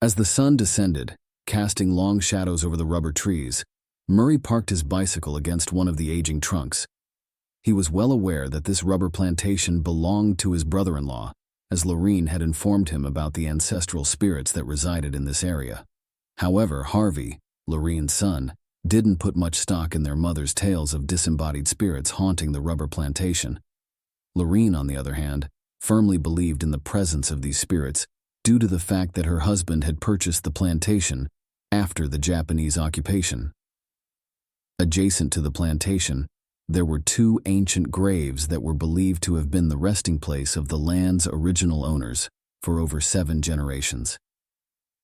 As the sun descended, casting long shadows over the rubber trees, Murray parked his bicycle against one of the aging trunks. He was well aware that this rubber plantation belonged to his brother-in-law, as Lorene had informed him about the ancestral spirits that resided in this area. However, Harvie, Lorene's son, didn't put much stock in their mother's tales of disembodied spirits haunting the rubber plantation. Lorene, on the other hand, firmly believed in the presence of these spirits due to the fact that her husband had purchased the plantation after the Japanese occupation. Adjacent to the plantation, there were two ancient graves that were believed to have been the resting place of the land's original owners for over 7 generations.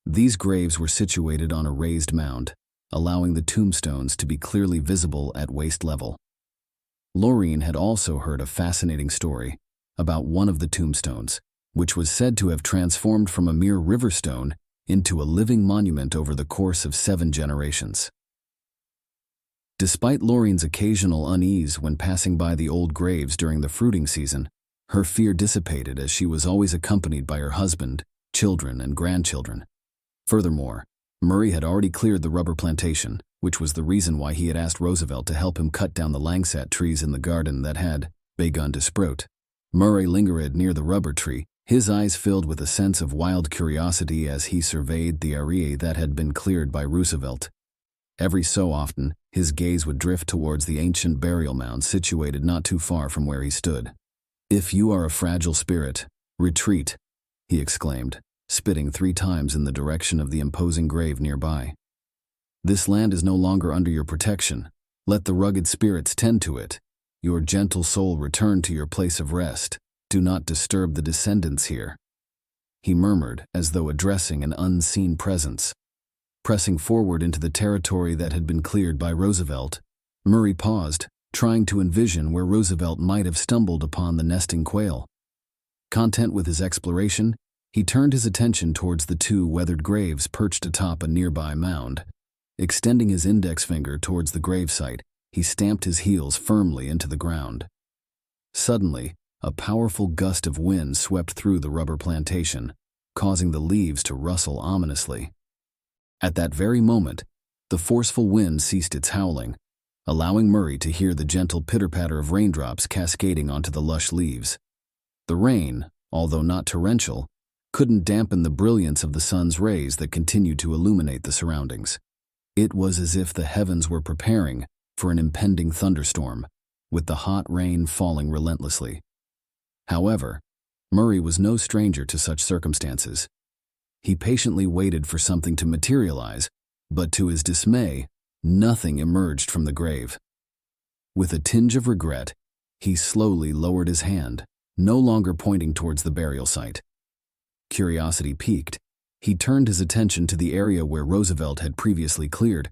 These graves were situated on a raised mound, allowing the tombstones to be clearly visible at waist level. Lorene had also heard a fascinating story about one of the tombstones, which was said to have transformed from a mere river stone into a living monument over the course of 7 generations. Despite Lorene's occasional unease when passing by the old graves during the fruiting season, her fear dissipated as she was always accompanied by her husband, children, and grandchildren. Furthermore, Murray had already cleared the rubber plantation, which was the reason why he had asked Roosevelt to help him cut down the langsat trees in the garden that had begun to sprout. Murray lingered near the rubber tree, his eyes filled with a sense of wild curiosity as he surveyed the area that had been cleared by Roosevelt. Every so often, his gaze would drift towards the ancient burial mound situated not too far from where he stood. "If you are a fragile spirit, retreat," he exclaimed, spitting 3 times in the direction of the imposing grave nearby. "This land is no longer under your protection. Let the rugged spirits tend to it. Your gentle soul return to your place of rest. Do not disturb the descendants here," he murmured as though addressing an unseen presence. Pressing forward into the territory that had been cleared by Roosevelt, Murray paused, trying to envision where Roosevelt might have stumbled upon the nesting quail. Content with his exploration, he turned his attention towards the 2 weathered graves perched atop a nearby mound. Extending his index finger towards the gravesite, he stamped his heels firmly into the ground. Suddenly, a powerful gust of wind swept through the rubber plantation, causing the leaves to rustle ominously. At that very moment, the forceful wind ceased its howling, allowing Murray to hear the gentle pitter-patter of raindrops cascading onto the lush leaves. The rain, although not torrential, couldn't dampen the brilliance of the sun's rays that continued to illuminate the surroundings. It was as if the heavens were preparing for an impending thunderstorm, with the hot rain falling relentlessly. However, Murray was no stranger to such circumstances. He patiently waited for something to materialize, but to his dismay, nothing emerged from the grave. With a tinge of regret, he slowly lowered his hand, no longer pointing towards the burial site. Curiosity piqued, he turned his attention to the area where Roosevelt had previously cleared,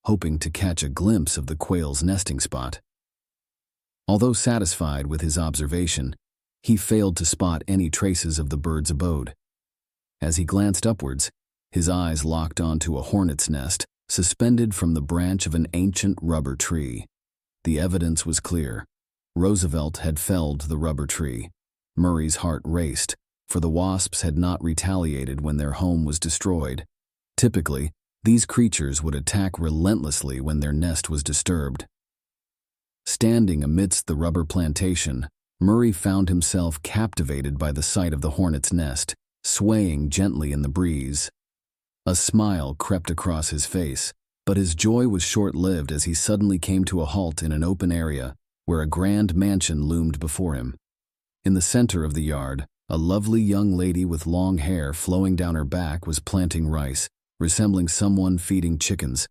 hoping to catch a glimpse of the quail's nesting spot. Although satisfied with his observation, he failed to spot any traces of the bird's abode. As he glanced upwards, his eyes locked onto a hornet's nest suspended from the branch of an ancient rubber tree. The evidence was clear. Roosevelt had felled the rubber tree. Murray's heart raced, for the wasps had not retaliated when their home was destroyed. Typically, these creatures would attack relentlessly when their nest was disturbed. Standing amidst the rubber plantation, Murray found himself captivated by the sight of the hornet's nest, swaying gently in the breeze. A smile crept across his face, but his joy was short-lived as he suddenly came to a halt in an open area where a grand mansion loomed before him. In the center of the yard, a lovely young lady with long hair flowing down her back was planting rice, resembling someone feeding chickens.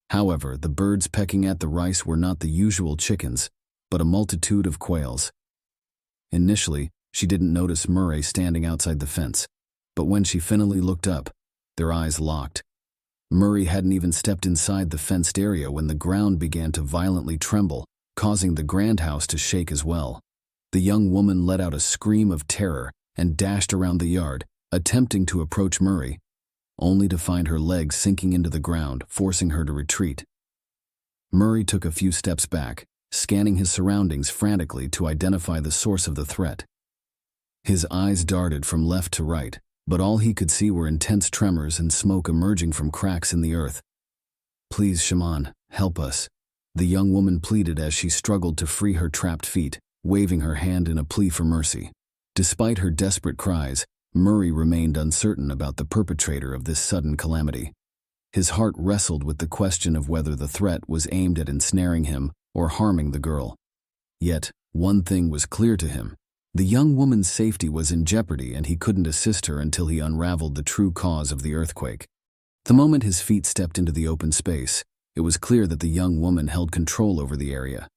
However, the birds pecking at the rice were not the usual chickens, but a multitude of quails. Initially, she didn't notice Murray standing outside the fence, but when she finally looked up, their eyes locked. Murray hadn't even stepped inside the fenced area when the ground began to violently tremble, causing the grand house to shake as well. The young woman let out a scream of terror and dashed around the yard, attempting to approach Murray, only to find her legs sinking into the ground, forcing her to retreat. Murray took a few steps back, scanning his surroundings frantically to identify the source of the threat. His eyes darted from left to right, but all he could see were intense tremors and smoke emerging from cracks in the earth. "Please, shaman, help us," the young woman pleaded as she struggled to free her trapped feet, waving her hand in a plea for mercy. Despite her desperate cries, Murray remained uncertain about the perpetrator of this sudden calamity. His heart wrestled with the question of whether the threat was aimed at ensnaring him or harming the girl. Yet, one thing was clear to him. The young woman's safety was in jeopardy, and he couldn't assist her until he unraveled the true cause of the earthquake. The moment his feet stepped into the open space, it was clear that the young woman held control over the area.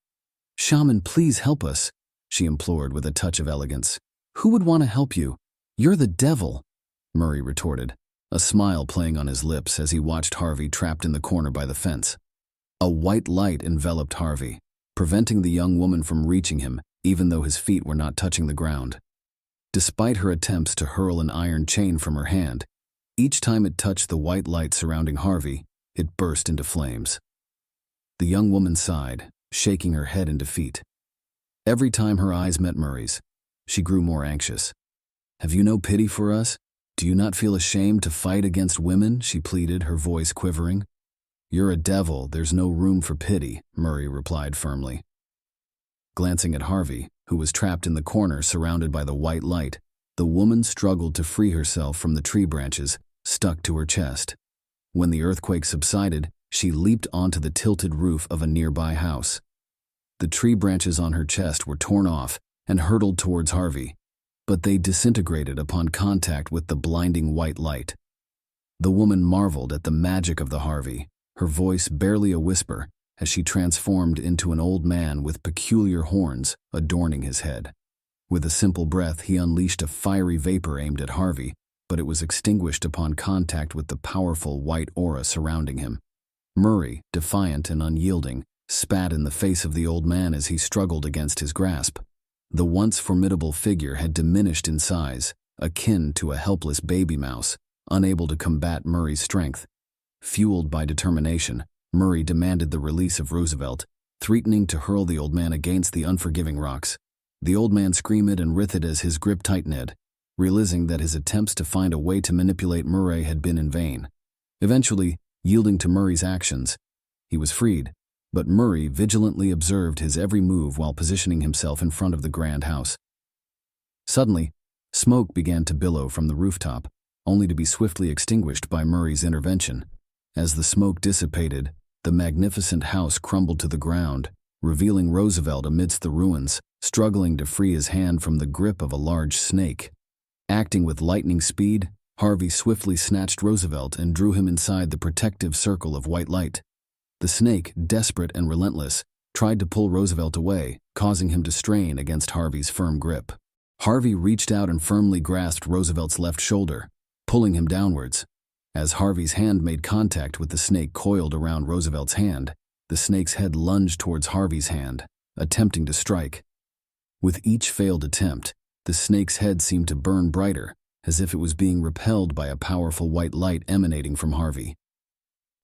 "Shaman, please help us," she implored with a touch of elegance. "Who would want to help you? You're the devil," Murray retorted, a smile playing on his lips as he watched Harvie trapped in the corner by the fence. A white light enveloped Harvie, preventing the young woman from reaching him, even though his feet were not touching the ground. Despite her attempts to hurl an iron chain from her hand, each time it touched the white light surrounding Harvie, it burst into flames. The young woman sighed, shaking her head in defeat. Every time her eyes met Murray's, she grew more anxious. "Have you no pity for us? Do you not feel ashamed to fight against women?" she pleaded, her voice quivering. "You're a devil, there's no room for pity," Murray replied firmly. Glancing at Harvie, who was trapped in the corner surrounded by the white light, the woman struggled to free herself from the tree branches stuck to her chest. When the earthquake subsided, she leaped onto the tilted roof of a nearby house. The tree branches on her chest were torn off and hurtled towards Harvie, but they disintegrated upon contact with the blinding white light. The woman marveled at the magic of the Harvie, her voice barely a whisper, as she transformed into an old man with peculiar horns adorning his head. With a simple breath, he unleashed a fiery vapor aimed at Harvie, but it was extinguished upon contact with the powerful white aura surrounding him. Murray, defiant and unyielding, spat in the face of the old man as he struggled against his grasp. The once formidable figure had diminished in size, akin to a helpless baby mouse, unable to combat Murray's strength. Fueled by determination, Murray demanded the release of Roosevelt, threatening to hurl the old man against the unforgiving rocks. The old man screamed and writhed as his grip tightened, realizing that his attempts to find a way to manipulate Murray had been in vain. Eventually, yielding to Murray's actions, he was freed, but Murray vigilantly observed his every move while positioning himself in front of the grand house. Suddenly, smoke began to billow from the rooftop, only to be swiftly extinguished by Murray's intervention. As the smoke dissipated, the magnificent house crumbled to the ground, revealing Roosevelt amidst the ruins, struggling to free his hand from the grip of a large snake. Acting with lightning speed, Harvie swiftly snatched Roosevelt and drew him inside the protective circle of white light. The snake, desperate and relentless, tried to pull Roosevelt away, causing him to strain against Harvie's firm grip. Harvie reached out and firmly grasped Roosevelt's left shoulder, pulling him downwards. As Harvie's hand made contact with the snake coiled around Roosevelt's hand, the snake's head lunged towards Harvie's hand, attempting to strike. With each failed attempt, the snake's head seemed to burn brighter, as if it was being repelled by a powerful white light emanating from Harvie.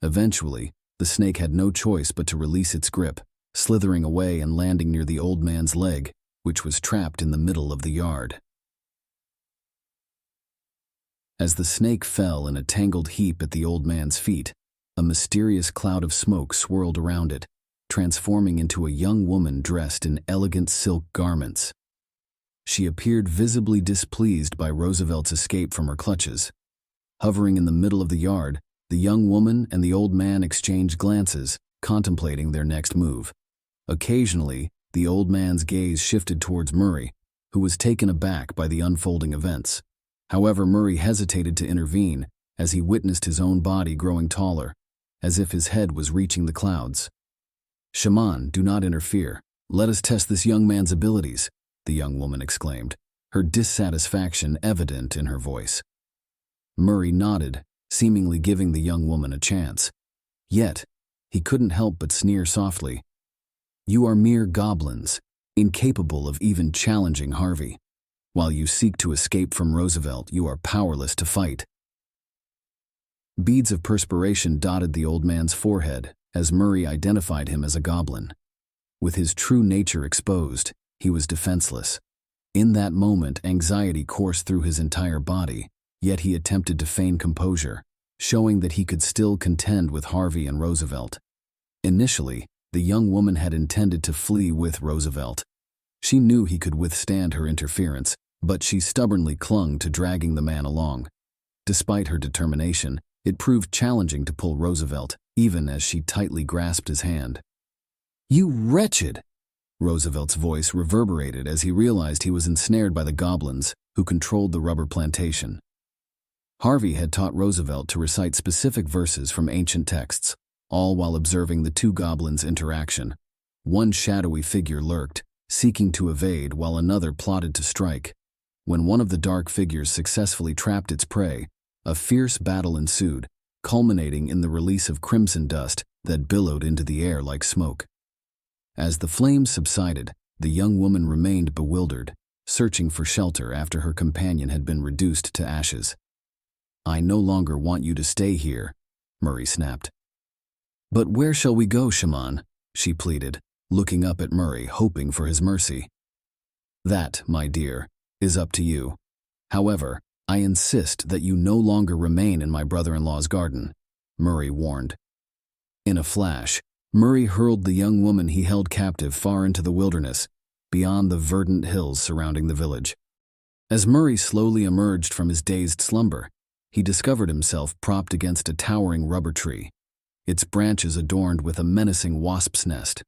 Eventually, the snake had no choice but to release its grip, slithering away and landing near the old man's leg, which was trapped in the middle of the yard. As the snake fell in a tangled heap at the old man's feet, a mysterious cloud of smoke swirled around it, transforming into a young woman dressed in elegant silk garments. She appeared visibly displeased by Roosevelt's escape from her clutches. Hovering in the middle of the yard, the young woman and the old man exchanged glances, contemplating their next move. Occasionally, the old man's gaze shifted towards Murray, who was taken aback by the unfolding events. However, Murray hesitated to intervene as he witnessed his own body growing taller, as if his head was reaching the clouds. "Shaman, do not interfere. Let us test this young man's abilities," the young woman exclaimed, her dissatisfaction evident in her voice. Murray nodded, seemingly giving the young woman a chance. Yet, he couldn't help but sneer softly. "You are mere goblins, incapable of even challenging Harvie. While you seek to escape from Roosevelt, you are powerless to fight." Beads of perspiration dotted the old man's forehead as Murray identified him as a goblin. With his true nature exposed, he was defenseless. In that moment, anxiety coursed through his entire body, yet he attempted to feign composure, showing that he could still contend with Harvie and Roosevelt. Initially, the young woman had intended to flee with Roosevelt. She knew he could withstand her interference, but she stubbornly clung to dragging the man along. Despite her determination, it proved challenging to pull Roosevelt, even as she tightly grasped his hand. "You wretched!" Roosevelt's voice reverberated as he realized he was ensnared by the goblins who controlled the rubber plantation. Harvie had taught Roosevelt to recite specific verses from ancient texts, all while observing the two goblins' interaction. One shadowy figure lurked, seeking to evade while another plotted to strike. When one of the dark figures successfully trapped its prey, a fierce battle ensued, culminating in the release of crimson dust that billowed into the air like smoke. As the flames subsided, the young woman remained bewildered, searching for shelter after her companion had been reduced to ashes. "I no longer want you to stay here," Murray snapped. "But where shall we go, shaman?" she pleaded, looking up at Murray, hoping for his mercy. "That, my dear, is up to you. However, I insist that you no longer remain in my brother-in-law's garden," Murray warned. In a flash, Murray hurled the young woman he held captive far into the wilderness, beyond the verdant hills surrounding the village. As Murray slowly emerged from his dazed slumber, he discovered himself propped against a towering rubber tree, its branches adorned with a menacing wasp's nest.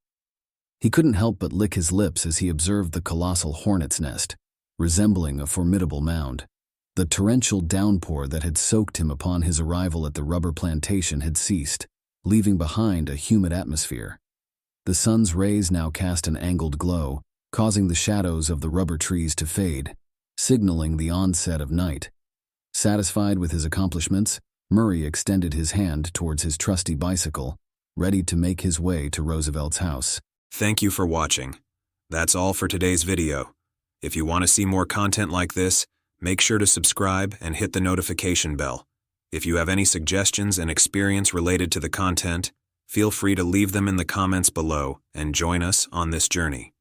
He couldn't help but lick his lips as he observed the colossal hornet's nest, resembling a formidable mound. The torrential downpour that had soaked him upon his arrival at the rubber plantation had ceased, leaving behind a humid atmosphere. The sun's rays now cast an angled glow, causing the shadows of the rubber trees to fade, signaling the onset of night. Satisfied with his accomplishments, Murray extended his hand towards his trusty bicycle, ready to make his way to Roosevelt's house. Thank you for watching. That's all for today's video. If you want to see more content like this, make sure to subscribe and hit the notification bell. If you have any suggestions and experience related to the content, feel free to leave them in the comments below and join us on this journey.